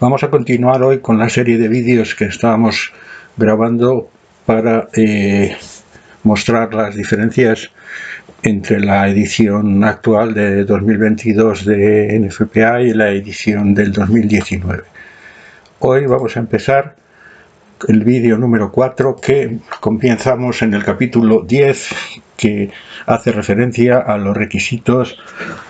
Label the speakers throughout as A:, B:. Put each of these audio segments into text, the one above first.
A: Vamos a continuar hoy con la serie de vídeos que estábamos grabando para mostrar las diferencias entre la edición actual de 2022 de NFPA y la edición del 2019. Hoy vamos a empezar el vídeo número 4, que comenzamos en el capítulo 10, que hace referencia a los requisitos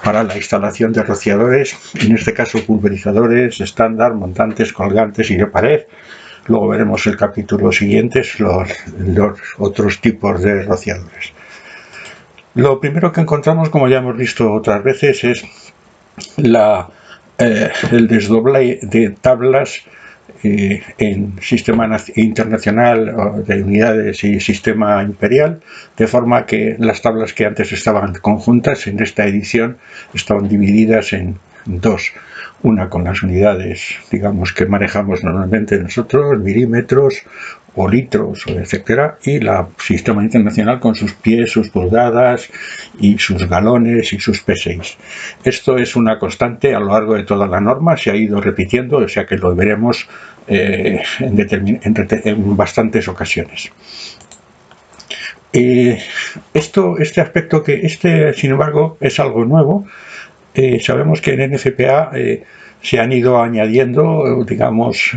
A: para la instalación de rociadores, en este caso pulverizadores estándar, montantes, colgantes y de pared. Luego veremos el capítulo siguiente, los otros tipos de rociadores. Lo primero que encontramos, como ya hemos visto otras veces, es el desdoble de tablas en sistema internacional de unidades y sistema imperial, de forma que las tablas que antes estaban conjuntas en esta edición estaban divididas en dos: una con las unidades, digamos, que manejamos normalmente nosotros, milímetros o litros, etcétera, y la sistema internacional con sus pies, sus pulgadas y sus galones y sus P6. Esto es una constante a lo largo de toda la norma, se ha ido repitiendo, o sea que lo veremos en bastantes ocasiones. Este aspecto, sin embargo, es algo nuevo. Sabemos que en NFPA se han ido añadiendo, digamos,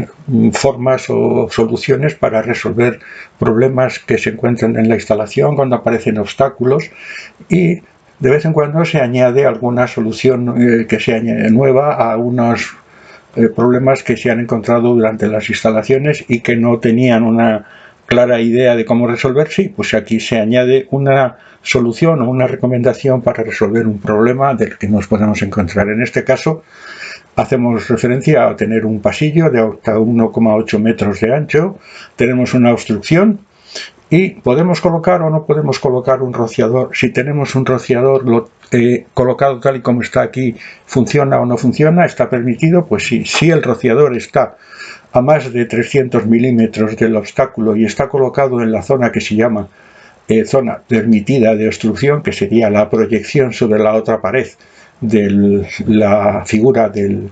A: formas o soluciones para resolver problemas que se encuentran en la instalación cuando aparecen obstáculos, y de vez en cuando se añade alguna solución que sea nueva a unos problemas que se han encontrado durante las instalaciones y que no tenían una clara idea de cómo resolver. Sí, pues aquí se añade una solución o una recomendación para resolver un problema del que nos podemos encontrar. En este caso hacemos referencia a tener un pasillo de hasta 1,8 metros de ancho, tenemos una obstrucción y podemos colocar o no podemos colocar un rociador. Si tenemos un rociador colocado tal y como está aquí, ¿funciona o no funciona? ¿Está permitido? Pues sí. Si el rociador está a más de 300 milímetros del obstáculo y está colocado en la zona que se llama zona permitida de obstrucción, que sería la proyección sobre la otra pared de la figura del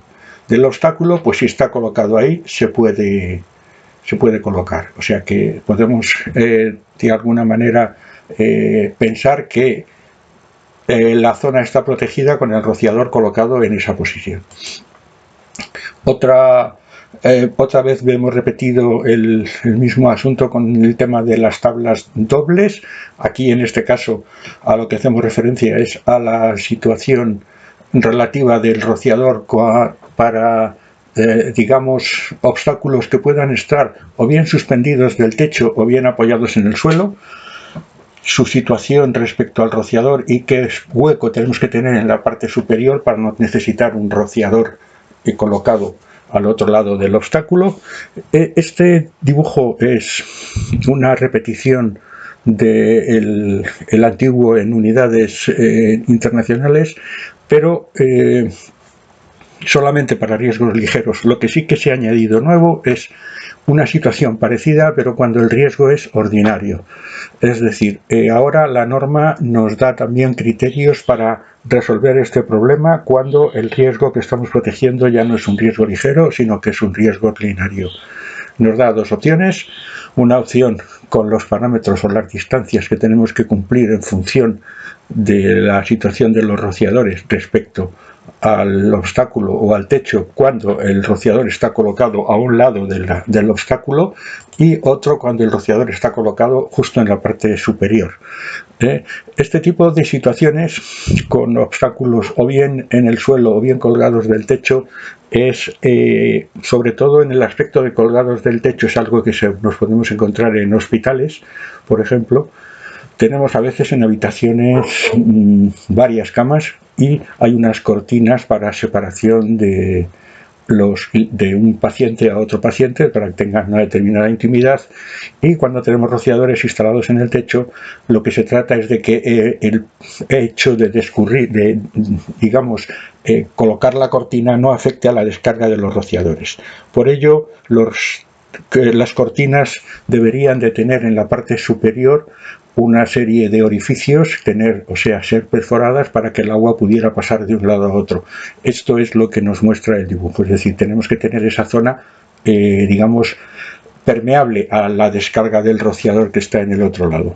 A: obstáculo, pues si está colocado ahí se puede colocar. O sea que podemos de alguna manera pensar que la zona está protegida con el rociador colocado en esa posición. Otra vez hemos repetido el mismo asunto con el tema de las tablas dobles. Aquí, en este caso, a lo que hacemos referencia es a la situación relativa del rociador para digamos, obstáculos que puedan estar o bien suspendidos del techo o bien apoyados en el suelo, su situación respecto al rociador y qué hueco tenemos que tener en la parte superior para no necesitar un rociador colocado al otro lado del obstáculo. Este dibujo es una repetición del antiguo en unidades internacionales, pero solamente para riesgos ligeros. Lo que sí que se ha añadido nuevo es una situación parecida, pero cuando el riesgo es ordinario. Es decir, ahora la norma nos da también criterios para resolver este problema cuando el riesgo que estamos protegiendo ya no es un riesgo ligero, sino que es un riesgo ordinario. Nos da dos opciones: una opción con los parámetros o las distancias que tenemos que cumplir en función de la situación de los rociadores respecto al obstáculo o al techo cuando el rociador está colocado a un lado del obstáculo, y otro cuando el rociador está colocado justo en la parte superior. Este tipo de situaciones con obstáculos o bien en el suelo o bien colgados del techo es, sobre todo en el aspecto de colgados del techo, es algo que nos podemos encontrar en hospitales, por ejemplo. Tenemos a veces en habitaciones varias camas y hay unas cortinas para separación de un paciente a otro paciente para que tengan una determinada intimidad, y cuando tenemos rociadores instalados en el techo, lo que se trata es de que el hecho de digamos, colocar la cortina no afecte a la descarga de los rociadores. Por ello, las cortinas deberían de tener en la parte superior una serie de orificios, ser perforadas para que el agua pudiera pasar de un lado a otro. Esto es lo que nos muestra el dibujo, es decir, tenemos que tener esa zona, digamos, permeable a la descarga del rociador que está en el otro lado.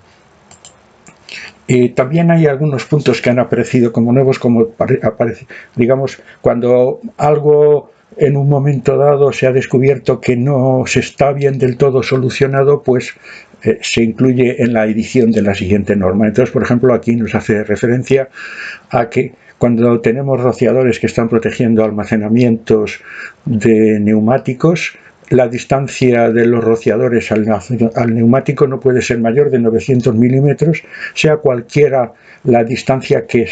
A: También hay algunos puntos que han aparecido como nuevos, como digamos, cuando algo en un momento dado se ha descubierto que no se está bien del todo solucionado, pues se incluye en la edición de la siguiente norma. Entonces, por ejemplo, aquí nos hace referencia a que cuando tenemos rociadores que están protegiendo almacenamientos de neumáticos, la distancia de los rociadores al neumático no puede ser mayor de 900 milímetros, sea cualquiera la distancia que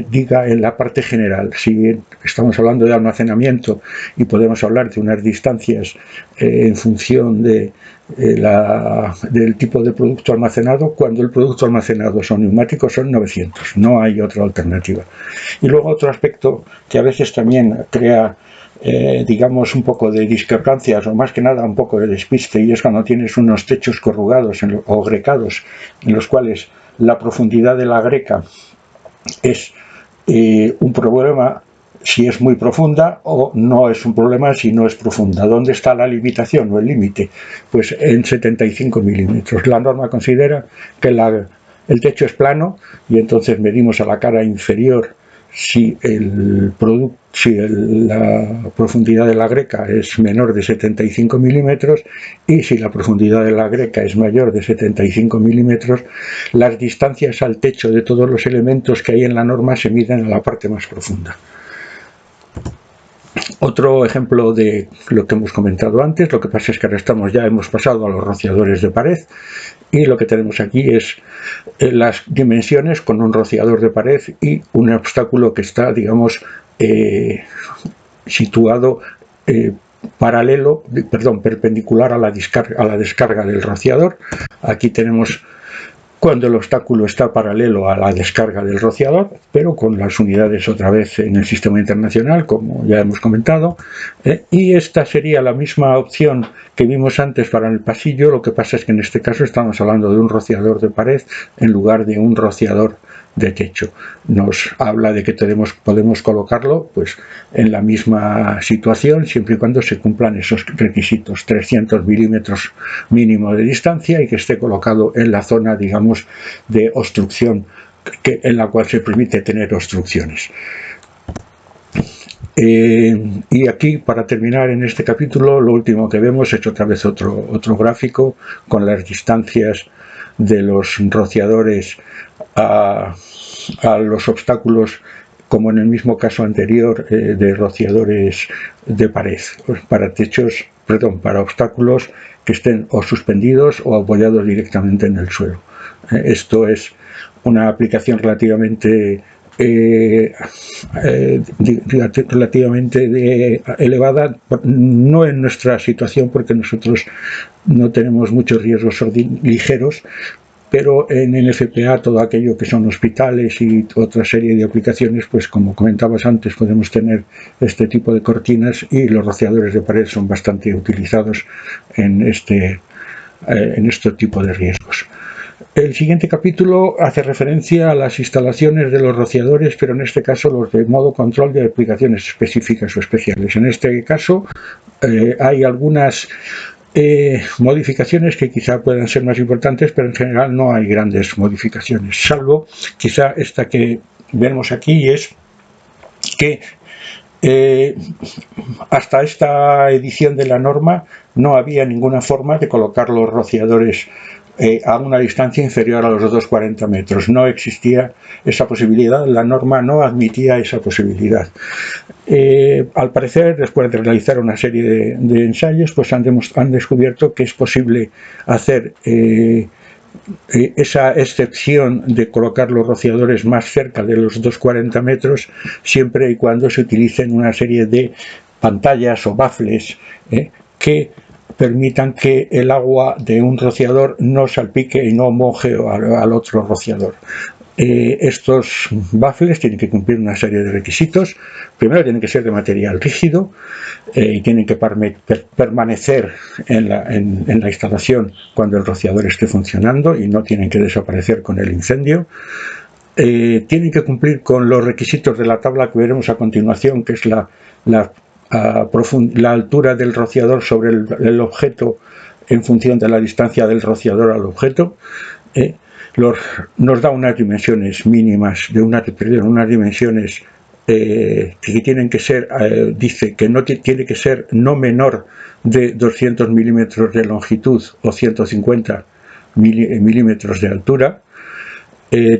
A: diga en la parte general. Si estamos hablando de almacenamiento y podemos hablar de unas distancias en función del tipo de producto almacenado, cuando el producto almacenado son neumáticos son 900, no hay otra alternativa. Y luego otro aspecto que a veces también crea digamos un poco de discrepancias, o más que nada un poco de despiste, y es cuando tienes unos techos corrugados o grecados en los cuales la profundidad de la greca es un problema si es muy profunda, o no es un problema si no es profunda. ¿Dónde está la limitación o el límite? Pues en 75 milímetros. La norma considera que el techo es plano, y entonces medimos a la cara inferior si la profundidad de la greca es menor de 75 milímetros, y si la profundidad de la greca es mayor de 75 milímetros, las distancias al techo de todos los elementos que hay en la norma se miden a la parte más profunda. Otro ejemplo de lo que hemos comentado antes, lo que pasa es que ahora hemos pasado a los rociadores de pared, y lo que tenemos aquí es las dimensiones con un rociador de pared y un obstáculo que está, digamos, situado perpendicular a la descarga del rociador. Aquí tenemos cuando el obstáculo está paralelo a la descarga del rociador, pero con las unidades otra vez en el sistema internacional, como ya hemos comentado, y esta sería la misma opción que vimos antes para el pasillo. Lo que pasa es que en este caso estamos hablando de un rociador de pared en lugar de un rociador de techo. Nos habla de que podemos colocarlo pues en la misma situación siempre y cuando se cumplan esos requisitos: 300 milímetros mínimo de distancia, y que esté colocado en la zona, digamos, de obstrucción en la cual se permite tener obstrucciones. Y aquí, para terminar en este capítulo, lo último que vemos es otra vez otro gráfico con las distancias de los rociadores a los obstáculos, como en el mismo caso anterior de rociadores de pared, para obstáculos que estén o suspendidos o apoyados directamente en el suelo. Esto es una aplicación relativamente elevada, no en nuestra situación porque nosotros no tenemos muchos riesgos ligeros, pero en NFPA todo aquello que son hospitales y otra serie de aplicaciones, pues como comentabas antes, podemos tener este tipo de cortinas, y los rociadores de pared son bastante utilizados en este tipo de riesgos. El siguiente capítulo hace referencia a las instalaciones de los rociadores, pero en este caso los de modo control de aplicaciones específicas o especiales. En este caso hay algunas modificaciones que quizá puedan ser más importantes, pero en general no hay grandes modificaciones, salvo quizá esta que vemos aquí, es que hasta esta edición de la norma no había ninguna forma de colocar los rociadores a una distancia inferior a los 240 metros. No existía esa posibilidad, la norma no admitía esa posibilidad. Al parecer, después de realizar una serie de ensayos, pues han descubierto que es posible hacer esa excepción de colocar los rociadores más cerca de los 240 metros, siempre y cuando se utilicen una serie de pantallas o baffles que permitan que el agua de un rociador no salpique y no moje al otro rociador. Estos baffles tienen que cumplir una serie de requisitos. Primero, tienen que ser de material rígido y tienen que permanecer en la instalación cuando el rociador esté funcionando y no tienen que desaparecer con el incendio. Tienen que cumplir con los requisitos de la tabla que veremos a continuación, que es la altura del rociador sobre el objeto en función de la distancia del rociador al objeto. Nos da unas dimensiones mínimas, unas dimensiones que tienen que ser, dice que no tiene que ser no menor de 200 milímetros de longitud o 150 milímetros de altura.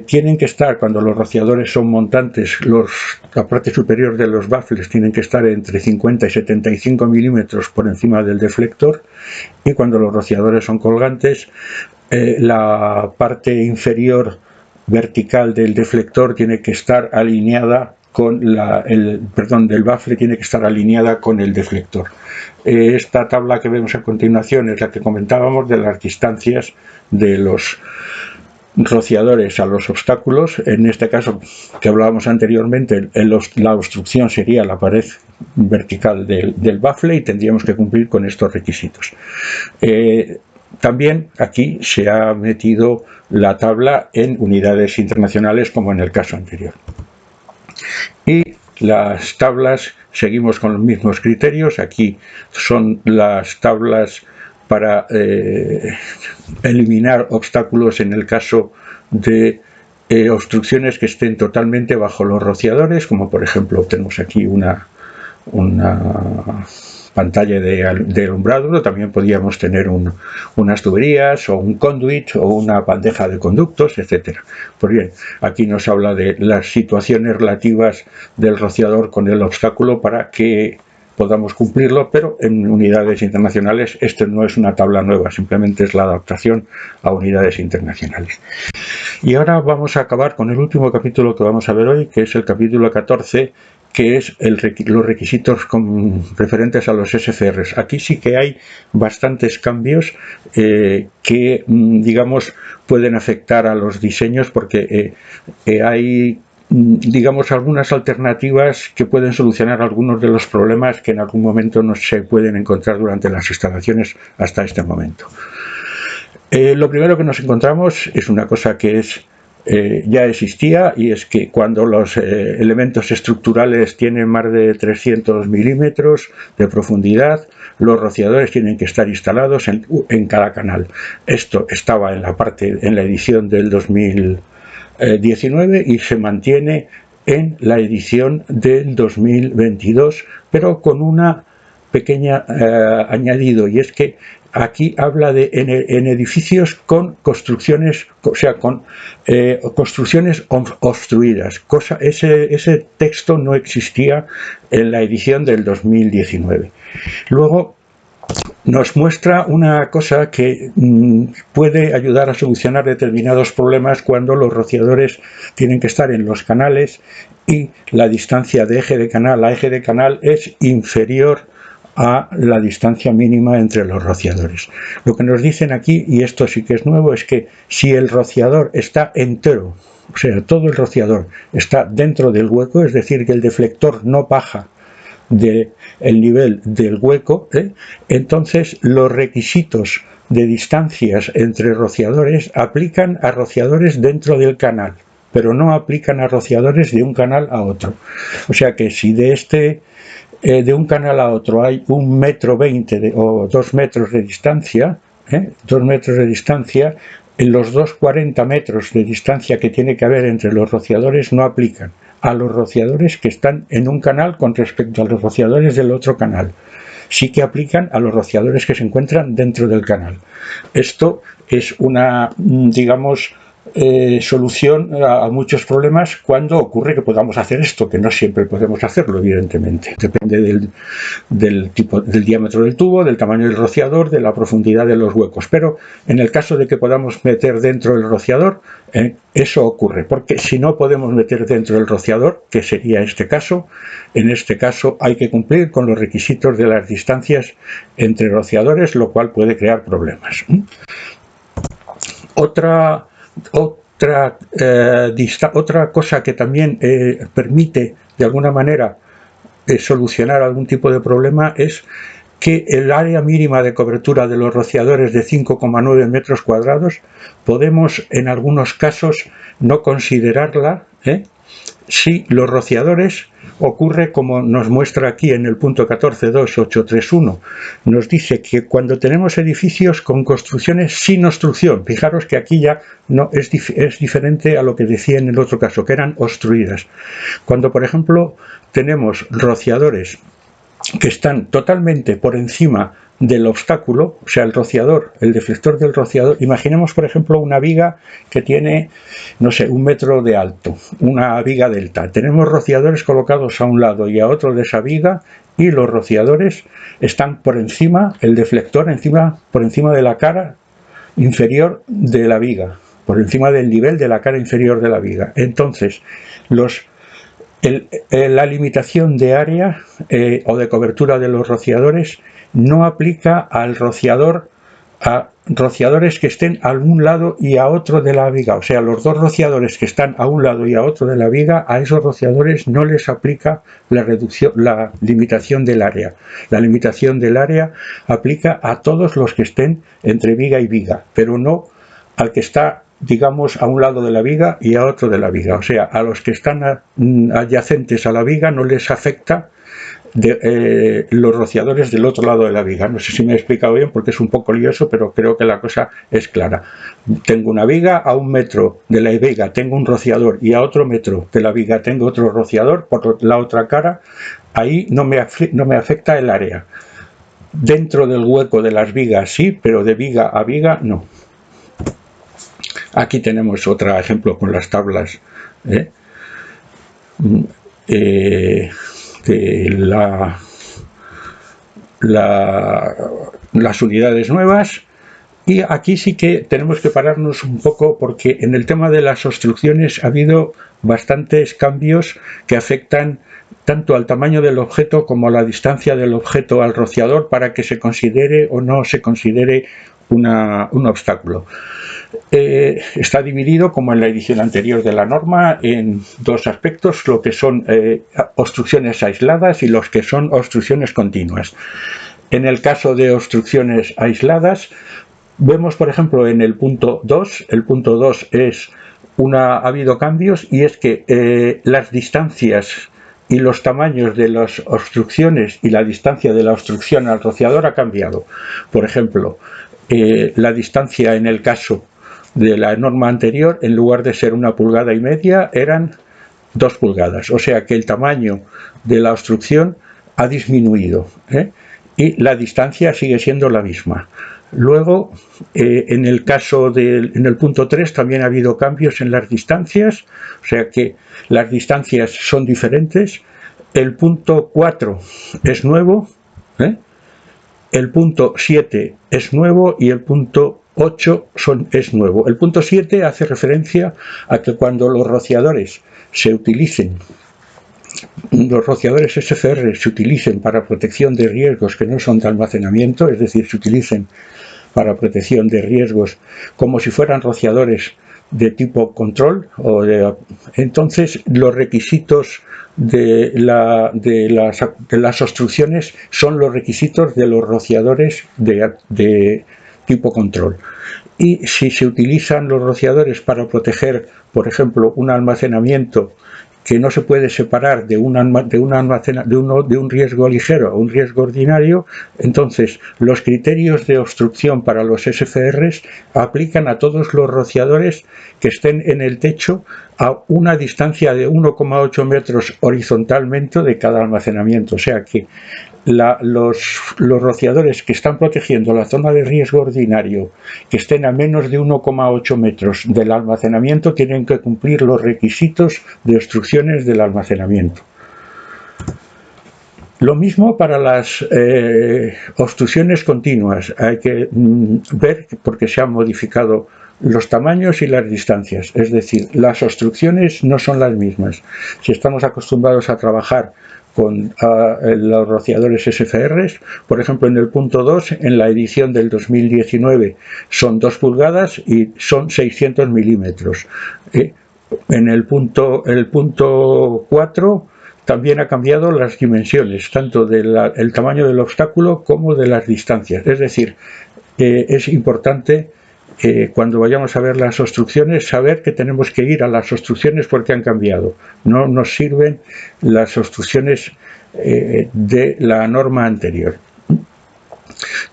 A: Tienen que estar, cuando los rociadores son montantes, la parte superior de los baffles tienen que estar entre 50 y 75 milímetros por encima del deflector, y cuando los rociadores son colgantes, la parte inferior vertical del deflector tiene que estar alineada con del baffle tiene que estar alineada con el deflector. Esta tabla que vemos a continuación es la que comentábamos de las distancias de los rociadores a los obstáculos. En este caso que hablábamos anteriormente, la obstrucción sería la pared vertical del baffle y tendríamos que cumplir con estos requisitos. También aquí se ha metido la tabla en unidades internacionales, como en el caso anterior. Y las tablas, seguimos con los mismos criterios. Aquí son las tablas para eliminar obstáculos en el caso de obstrucciones que estén totalmente bajo los rociadores, como por ejemplo tenemos aquí una pantalla de alumbrado. También podríamos tener unas tuberías o un conduit o una bandeja de conductos, etc. Pues bien, aquí nos habla de las situaciones relativas del rociador con el obstáculo para que podamos cumplirlo, pero en unidades internacionales. Esto no es una tabla nueva, simplemente es la adaptación a unidades internacionales. Y ahora vamos a acabar con el último capítulo que vamos a ver hoy, que es el capítulo 14, que es los requisitos referentes a los SCRs. Aquí sí que hay bastantes cambios que, digamos, pueden afectar a los diseños, porque hay, digamos, algunas alternativas que pueden solucionar algunos de los problemas que en algún momento no se pueden encontrar durante las instalaciones hasta este momento. Lo primero que nos encontramos es una cosa que ya existía, y es que cuando los elementos estructurales tienen más de 300 milímetros de profundidad, los rociadores tienen que estar instalados en cada canal. Esto estaba en la edición del 2019 y se mantiene en la edición del 2022, pero con una pequeña añadido, y es que aquí habla de en edificios con construcciones, o sea, con construcciones obstruidas. Ese texto no existía en la edición del 2019. Luego nos muestra una cosa que puede ayudar a solucionar determinados problemas cuando los rociadores tienen que estar en los canales y la distancia de eje de canal a eje de canal es inferior a la distancia mínima entre los rociadores. Lo que nos dicen aquí, y esto sí que es nuevo, es que si el rociador está entero, o sea, todo el rociador está dentro del hueco, es decir, que el deflector no baja del nivel del hueco, entonces los requisitos de distancias entre rociadores aplican a rociadores dentro del canal, pero no aplican a rociadores de un canal a otro. O sea que si de un canal a otro hay 1,20 m o 2 metros de distancia, 2 metros de distancia, en los 2,40 metros de distancia que tiene que haber entre los rociadores no aplican a los rociadores que están en un canal con respecto a los rociadores del otro canal. Sí que aplican a los rociadores que se encuentran dentro del canal. Esto es una, digamos, solución a muchos problemas cuando ocurre que podamos hacer esto, que no siempre podemos hacerlo, evidentemente. Depende del diámetro del tubo, del tamaño del rociador, de la profundidad de los huecos. Pero en el caso de que podamos meter dentro el rociador, eso ocurre, porque si no podemos meter dentro el rociador, que sería este caso, en este caso hay que cumplir con los requisitos de las distancias entre rociadores, lo cual puede crear problemas. Otra otra cosa que también permite, de alguna manera, solucionar algún tipo de problema es que el área mínima de cobertura de los rociadores de 5,9 metros cuadrados podemos en algunos casos no considerarla, si los rociadores ocurre como nos muestra aquí en el punto 14.2.831. Nos dice que cuando tenemos edificios con construcciones sin obstrucción, fijaros que aquí ya no es diferente a lo que decía en el otro caso, que eran obstruidas. Cuando, por ejemplo, tenemos rociadores que están totalmente por encima del obstáculo, o sea, el rociador, el deflector del rociador, imaginemos por ejemplo una viga que tiene, no sé, 1 metro de alto, una viga delta. Tenemos rociadores colocados a un lado y a otro de esa viga y los rociadores están por encima, el deflector por encima de la cara inferior de la viga, por encima del nivel de la cara inferior de la viga. Entonces, la limitación de área o de cobertura de los rociadores no aplica al rociador, a rociadores que estén a un lado y a otro de la viga. O sea, los dos rociadores que están a un lado y a otro de la viga, a esos rociadores no les aplica la limitación del área. La limitación del área aplica a todos los que estén entre viga y viga, pero no al que está, digamos, a un lado de la viga y a otro de la viga. O sea, a los que están adyacentes a la viga no les afecta los rociadores del otro lado de la viga. No sé si me he explicado bien porque es un poco lioso, pero creo que la cosa es clara. Tengo una viga, a 1 metro de la viga tengo un rociador y a otro metro de la viga tengo otro rociador por la otra cara. Ahí no me afecta el área. Dentro del hueco de las vigas sí, pero de viga a viga no. Aquí tenemos otro ejemplo con las tablas de las unidades nuevas, y aquí sí que tenemos que pararnos un poco porque en el tema de las obstrucciones ha habido bastantes cambios que afectan tanto al tamaño del objeto como a la distancia del objeto al rociador para que se considere o no se considere un obstáculo. Está dividido, como en la edición anterior de la norma, en dos aspectos: lo que son obstrucciones aisladas y los que son obstrucciones continuas. En el caso de obstrucciones aisladas, vemos por ejemplo en el punto 2, el punto 2 ha habido cambios, y es que las distancias y los tamaños de las obstrucciones y la distancia de la obstrucción al rociador ha cambiado. Por ejemplo, la distancia en el caso de la norma anterior, en lugar de ser 1,5 pulgadas, eran 2 pulgadas. O sea que el tamaño de la obstrucción ha disminuido, y la distancia sigue siendo la misma. Luego, en el caso en el punto 3 también ha habido cambios en las distancias, o sea que las distancias son diferentes. El punto 4 es nuevo, el punto 7 es nuevo y el punto 8 es nuevo. El punto 7 hace referencia a que cuando los rociadores se utilicen, los rociadores SFR se utilicen para protección de riesgos que no son de almacenamiento, es decir, se utilicen para protección de riesgos como si fueran rociadores de tipo control, entonces los requisitos de las obstrucciones son los requisitos de los rociadores de tipo control. Y si se utilizan los rociadores para proteger, por ejemplo, un almacenamiento que no se puede separar de un riesgo ligero a un riesgo ordinario, entonces los criterios de obstrucción para los SFRs aplican a todos los rociadores que estén en el techo a una distancia de 1,8 metros horizontalmente de cada almacenamiento. O sea que los rociadores que están protegiendo la zona de riesgo ordinario, que estén a menos de 1,8 metros del almacenamiento, tienen que cumplir los requisitos de obstrucciones del almacenamiento. Lo mismo para las obstrucciones continuas. Hay que ver, porque se han modificado los tamaños y las distancias, es decir, las obstrucciones no son las mismas. Si estamos acostumbrados a trabajar con los rociadores SFR. Por ejemplo, en el punto 2, en la edición del 2019, son 2 pulgadas y son 600 milímetros. En el punto 4 también ha cambiado las dimensiones, tanto del tamaño del obstáculo como de las distancias. Es decir, es importante cuando vayamos a ver las obstrucciones, saber que tenemos que ir a las obstrucciones porque han cambiado. No nos sirven las obstrucciones de la norma anterior.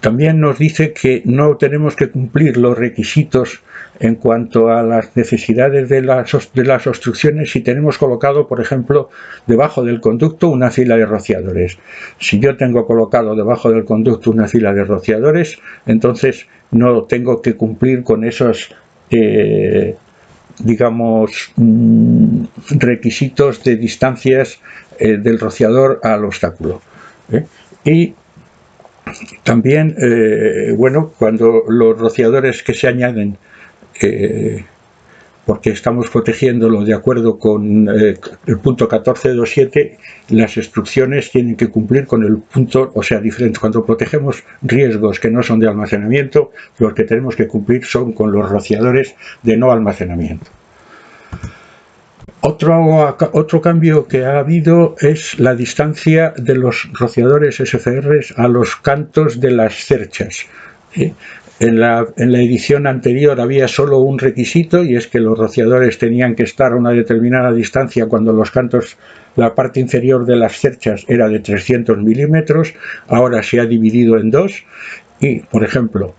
A: También nos dice que no tenemos que cumplir los requisitos en cuanto a las necesidades de las obstrucciones si tenemos colocado, por ejemplo, debajo del conducto una fila de rociadores. Si yo tengo colocado debajo del conducto una fila de rociadores, entonces no tengo que cumplir con esos digamos, requisitos de distancias del rociador al obstáculo. Y también, bueno, cuando los rociadores que se añaden, porque estamos protegiéndolo de acuerdo con el punto 14.2.7, las instrucciones tienen que cumplir con el punto, o sea, diferente. Cuando protegemos riesgos que no son de almacenamiento, los que tenemos que cumplir son con los rociadores de no almacenamiento. Otro cambio que ha habido es la distancia de los rociadores SFR a los cantos de las cerchas. En la edición anterior había solo un requisito, y es que los rociadores tenían que estar a una determinada distancia cuando los cantos, la parte inferior de las cerchas era de 300 milímetros. Ahora se ha dividido en 2 y, por ejemplo,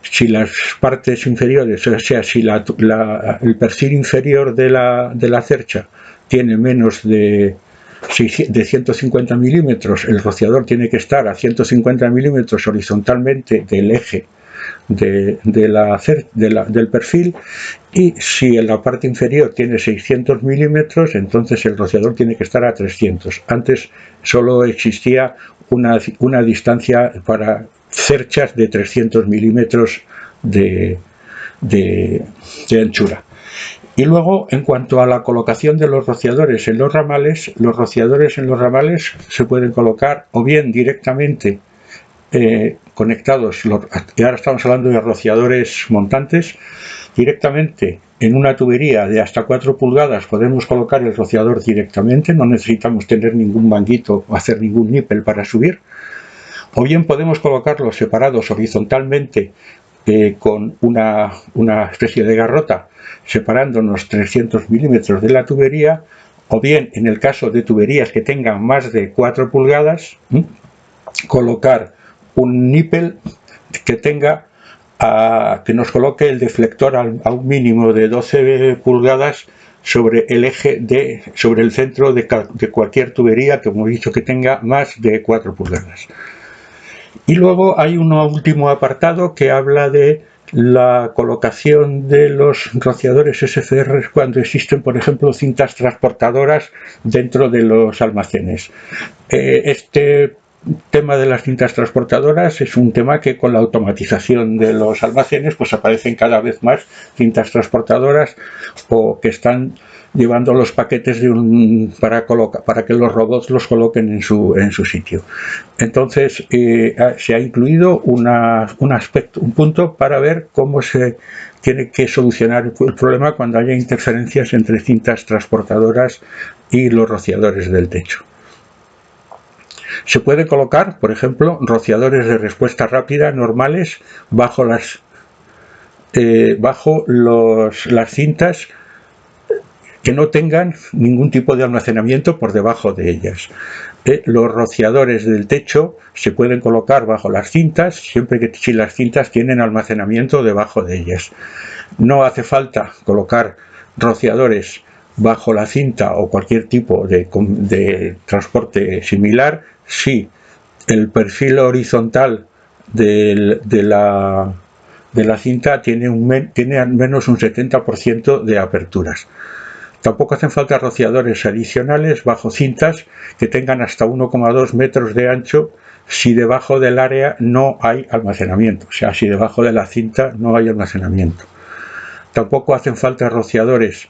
A: si las partes inferiores, o sea, si el perfil inferior de la cercha tiene menos de 150 milímetros, el rociador tiene que estar a 150 milímetros horizontalmente del eje del perfil, y si en la parte inferior tiene 600 milímetros, entonces el rociador tiene que estar a 300. Antes solo existía una distancia para cerchas de 300 milímetros de anchura. Y luego, en cuanto a la colocación de los rociadores en los ramales se pueden colocar o bien directamente conectados, y ahora estamos hablando de rociadores montantes, directamente en una tubería de hasta 4 pulgadas podemos colocar el rociador directamente, no necesitamos tener ningún manguito o hacer ningún nípel para subir. O bien podemos colocarlos separados horizontalmente con una especie de garrota separándonos 300 milímetros de la tubería, o bien en el caso de tuberías que tengan más de 4 pulgadas, colocar un nípel que nos coloque el deflector a un mínimo de 12 pulgadas sobre el eje sobre el centro de cualquier tubería, que hemos dicho que tenga más de 4 pulgadas. Y luego hay un último apartado que habla de la colocación de los rociadores SFR cuando existen, por ejemplo, cintas transportadoras dentro de los almacenes. Este tema de las cintas transportadoras es un tema que con la automatización de los almacenes pues aparecen cada vez más cintas transportadoras, o que están llevando los paquetes para que los robots los coloquen en su sitio. Entonces se ha incluido un punto para ver cómo se tiene que solucionar el problema cuando haya interferencias entre cintas transportadoras y los rociadores del techo. Se puede colocar, por ejemplo, rociadores de respuesta rápida normales bajo las cintas que no tengan ningún tipo de almacenamiento por debajo de ellas. Los rociadores del techo se pueden colocar bajo las cintas siempre que si las cintas tienen almacenamiento debajo de ellas. No hace falta colocar rociadores bajo la cinta o cualquier tipo de transporte similar si el perfil horizontal de la cinta tiene al menos un 70% de aperturas. Tampoco hacen falta rociadores adicionales bajo cintas que tengan hasta 1,2 metros de ancho si debajo del área no hay almacenamiento, o sea, si debajo de la cinta no hay almacenamiento. Tampoco hacen falta rociadores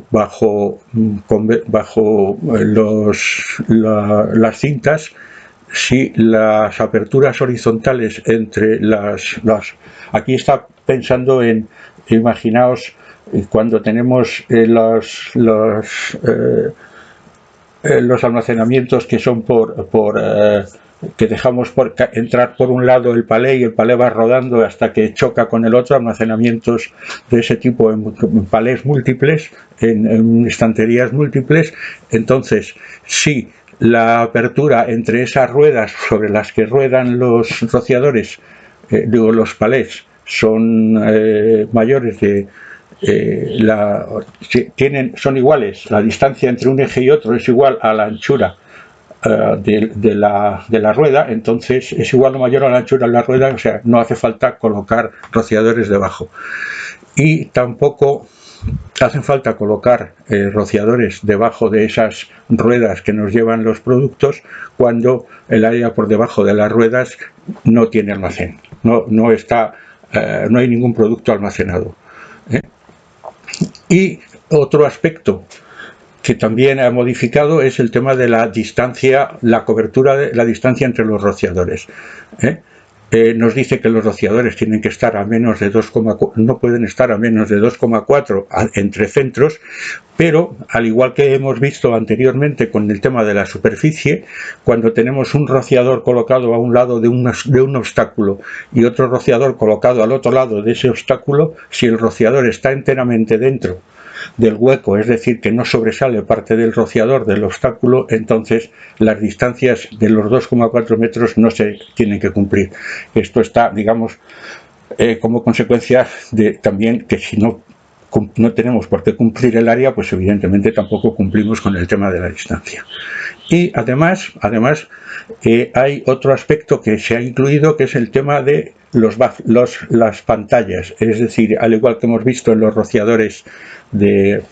A: bajo las cintas, si las aperturas horizontales entre aquí está pensando en, imaginaos, cuando tenemos los almacenamientos que son que dejamos entrar por un lado el palé y el palé va rodando hasta que choca con el otro, almacenamientos de ese tipo en palés múltiples, en estanterías múltiples. Entonces, si la apertura entre esas ruedas sobre las que ruedan los rociadores, los palés, son mayores son iguales, la distancia entre un eje y otro es igual a la anchura de la rueda, entonces es igual o mayor a la anchura de la rueda, o sea, no hace falta colocar rociadores debajo. Y tampoco hacen falta colocar rociadores debajo de esas ruedas que nos llevan los productos cuando el área por debajo de las ruedas no tiene almacén, no hay ningún producto almacenado. Y otro aspecto que también ha modificado es el tema de la distancia, la cobertura de la distancia entre los rociadores. Nos dice que los rociadores tienen que estar a menos de 2,4, no pueden estar a menos de 2,4 entre centros, pero al igual que hemos visto anteriormente con el tema de la superficie, cuando tenemos un rociador colocado a un lado de un obstáculo y otro rociador colocado al otro lado de ese obstáculo, si el rociador está enteramente dentro del hueco, es decir, que no sobresale parte del rociador del obstáculo, entonces las distancias de los 2,4 metros no se tienen que cumplir. Esto está, digamos, como consecuencia de también que si no tenemos por qué cumplir el área, pues evidentemente tampoco cumplimos con el tema de la distancia. Y además hay otro aspecto que se ha incluido, que es el tema de las pantallas, es decir, al igual que hemos visto en los rociadores de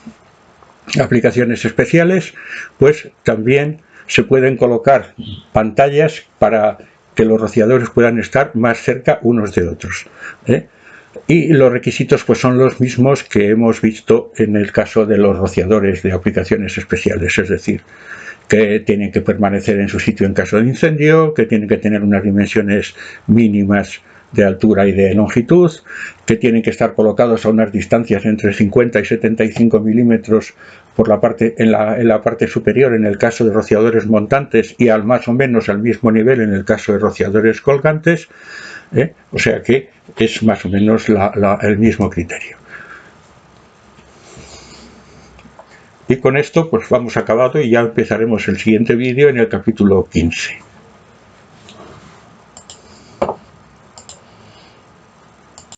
A: aplicaciones especiales, pues también se pueden colocar pantallas para que los rociadores puedan estar más cerca unos de otros. Y los requisitos pues son los mismos que hemos visto en el caso de los rociadores de aplicaciones especiales, es decir, que tienen que permanecer en su sitio en caso de incendio, que tienen que tener unas dimensiones mínimas de altura y de longitud, que tienen que estar colocados a unas distancias entre 50 y 75 milímetros por en la parte superior en el caso de rociadores montantes y más o menos al mismo nivel en el caso de rociadores colgantes, o sea que es más o menos el mismo criterio. Y con esto pues vamos acabado y ya empezaremos el siguiente vídeo en el capítulo 15.